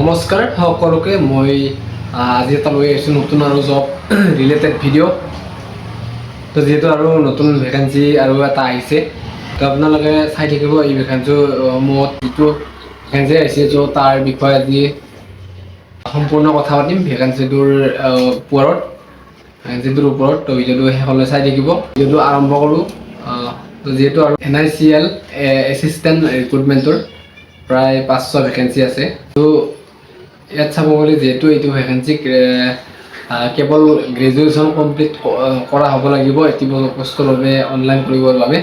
নমস্কাৰ সকলোকে মই আজি এটা লৈ আহিছোঁ নতুন আৰু জব ৰিলেটেড ভিডিঅ' তো যিহেতু আৰু নতুন ভেকেঞ্চি আৰু এটা আহিছে তো আপোনালোকে চাই থাকিব এই ভেকেঞ্চিসমূহত যিটো ভেকেঞ্চি আহিছে তো তাৰ বিষয়ে আজি সম্পূৰ্ণ কথা পাতিম ভেকেঞ্চিটোৰ ওপৰত তো ভিডিঅ'টো শেষলৈ চাই থাকিব। ভিডিঅ'টো আৰম্ভ কৰোঁ। তো যিহেতু আৰু NICL এছিষ্টেণ্ট ৰিক্ৰুটমেণ্টৰ প্ৰায় 500 ভেকেঞ্চি আছে। তো ইয়াত চাব গ'লে যিহেতু এইটো ভেকেঞ্চি কেৱল গ্ৰেজুৱেশ্যন কমপ্লিট কৰা হ'ব লাগিব এটি পোষ্টৰ বাবে অনলাইন কৰিবৰ বাবে।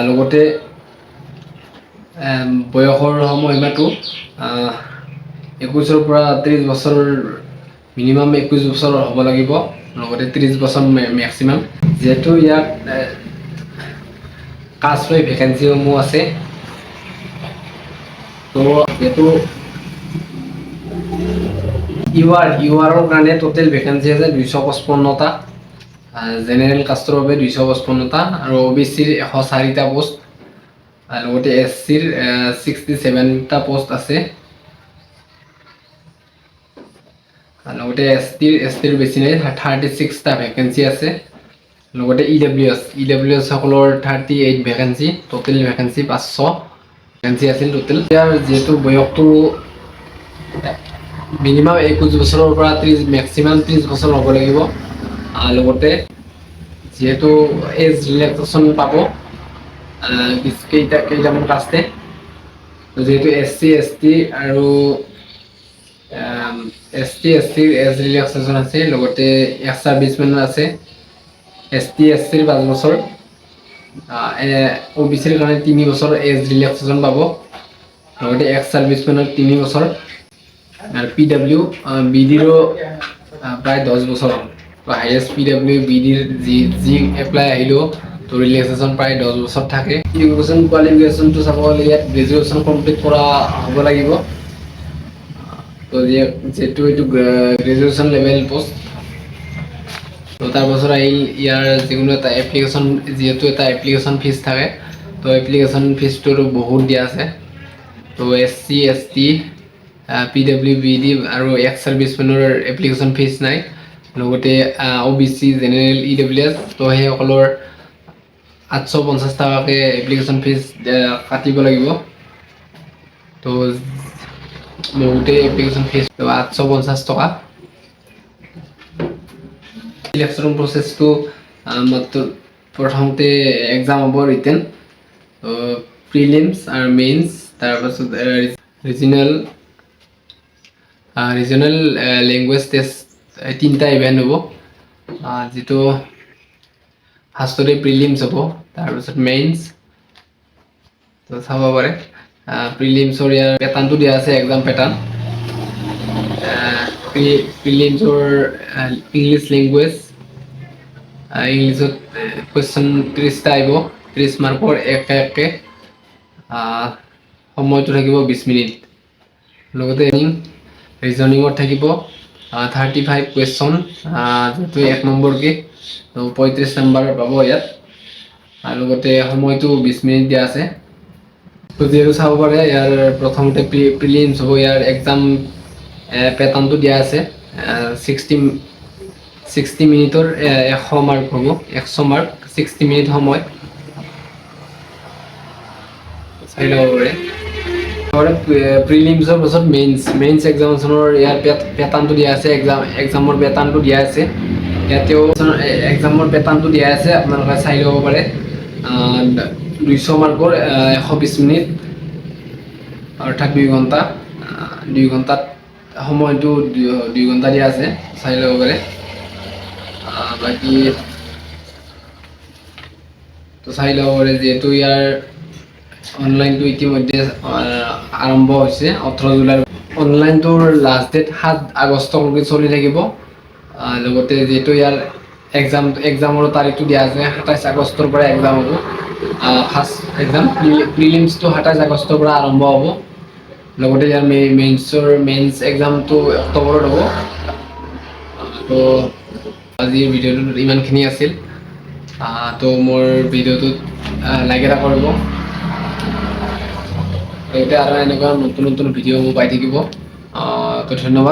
লগতে বয়সৰ সময়সীমাটো 21ৰ পৰা 30 বছৰ, মিনিমাম 21 বছৰ হ'ব লাগিব, লগতে 30 বছৰ মেক্সিমাম। যিহেতু ইয়াত কাষ্ট লৈ ভেকেঞ্চিসমূহ আছে, তো যিহেতু ইউআৰৰ কাৰণে টোটেল ভেকেঞ্চি আছে 255টা, জেনেৰেল কাষ্টৰ বাবে 255টা আৰু OBCৰ 104টা পোষ্ট, লগতে SCৰ 67টা পোষ্ট আছে, লগতে STৰ বেছি নাই 36টা ভেকেঞ্চি আছে, লগতে EWS সকলৰ 38 ভেকেঞ্চি, টোটেল ভেকেঞ্চি 500 ভেকেঞ্চি আছিল টোটেল। ইয়াৰ যিহেতু বয়সটো মিনিমাম 21 বছৰৰ পৰা 30 মেক্সিমাম 30 বছৰ হ'ব লাগিব, লগতে যিহেতু এজ ৰিলেক্সেশ্যন পাব কেইটামান কাষ্টে, যিহেতু SC ST আৰু STৰ এজ ৰিলেক্সেশ্যন আছে, লগতে এক্স ছাৰ্ভিচমেনৰ আছে, STৰ 5 বছৰ, OBCৰ কাৰণে 3 বছৰ এজ ৰিলেক্সেশ্যন পাব, লগতে এক্স ছাৰ্ভিচমেনৰ 3 বছৰ, আৰু PWBDৰো প্ৰায় 10 বছৰ। হাইয়েষ্ট PWBDৰ যি এপ্লাই আহিলেও তো ৰিলেক্সেশ্যন প্ৰায় 10 বছৰ থাকে। এডুকেশ্যন কোৱালিফিকেশ্যনটো চাব গ'লে ইয়াত গ্ৰেজুৱেশ্যন কমপ্লিট কৰা হ'ব লাগিব। তো যিহেতু এইটো গ্ৰেজুৱেশ্যন লেভেল পোষ্ট, তো তাৰপাছত আহিল ইয়াৰ যিকোনো এটা এপ্লিকেশ্যন, যিহেতু এটা এপ্লিকেশ্যন ফিজ থাকে, তো এপ্লিকেশ্যন ফিজটোতো বহুত দিয়া আছে। তো SC ST PWBD আৰু এক্স ছাৰ্ভিচমেনৰ এপ্লিকেশ্যন ফিজ নাই, লগতে OBC জেনেৰেল EWS তো সেইসকলৰ 850 টকাকৈ এপ্লিকেশ্যন ফিজ কাটিব লাগিব। তো বহুতে এপ্লিকেশ্যন ফিজ 850 টকা। চিলেকশ্যন প্ৰচেছটো মাত্ৰ প্ৰথমতে এক্সাম হ'ব ৰিটেন, প্ৰিলিমছ আৰু মেইনছ, তাৰপাছত ৰিজনেল লেংগুৱেজ টেষ্ট, 3টা ইভেণ্ট হ'ব। যিটো ফাৰ্ষ্টতে প্ৰিলিমছ হ'ব, তাৰপিছত মেইনছ। তো চাব পাৰে প্ৰিলিমছৰ ইয়াৰ পেটাৰ্ণটো দিয়া আছে, এক্সাম পেটাৰ্ণ। প্ৰিলিমছৰ ইংলিছ লেংগুৱেজ, ইংলিছত কুৱেশ্যন 30টা আহিব, 30 মাৰ্কৰ একে। সময়টো থাকিব 20 মিনিট, লগতে ৰিজনিঙত থাকিব 35 কুৱেশ্যন, যিহেতু 1 নম্বৰকৈ, তো 35 নম্বৰ পাব ইয়াত, আৰু লগতে সময়টো 20 মিনিট দিয়া আছে। তো যিহেতু চাব পাৰে ইয়াৰ প্ৰথমতে প্ৰিলিমছ হ'ব, ইয়াৰ এক্সাম পেটাৰ্ণটো দিয়া আছে 60 মিনিটৰ 100 মাৰ্ক হ'ব, 100 মাৰ্ক 60 মিনিট সময়, চাই ল'ব পাৰে। প্ৰিলিমছৰ পাছত মেইনছ এক্সামিনেশ্যনৰ ইয়াৰ পেটাৰ্ণটো দিয়া আছে, এক্সামৰ পেটাৰ্ণটো দিয়া আছে, ইয়াতেও এক্সামৰ পেটাৰ্ণটো দিয়া আছে, আপোনালোকে চাই ল'ব পাৰে। 200 মাৰ্কৰ 120 মিনিট, অৰ্থাৎ 2 ঘণ্টা, 2 ঘণ্টাত সময়টো 2 ঘণ্টা দিয়া আছে, চাই ল'ব পাৰে। বাকী তো চাই ল'ব পাৰে, যিহেতু ইয়াৰ অনলাইনটো ইতিমধ্যে আৰম্ভ হৈছে 18 জুলাই। অনলাইনটোৰ লাষ্ট ডেট 7 আগষ্টলৈকে চলি থাকিব, লগতে যিহেতু ইয়াৰ এক্সামৰ তাৰিখটো দিয়া আছে 27 আগষ্টৰ পৰা এক্সাম হ'ব। ফাৰ্ষ্ট এক্সাম প্ৰিলিমছটো 27 আগষ্টৰ পৰা আৰম্ভ হ'ব, লগতে ইয়াৰ মেইনছ এক্সামটো অক্টোবৰত হ'ব। তো আজিৰ ভিডিঅ'টোত ইমানখিনি আছিল। তো মোৰ ভিডিঅ'টোত লাইক এটা কৰিব, এতিয়া আৰু এনেকুৱা নতুন ভিডিঅ' পাই থাকিব। তো ধন্যবাদ।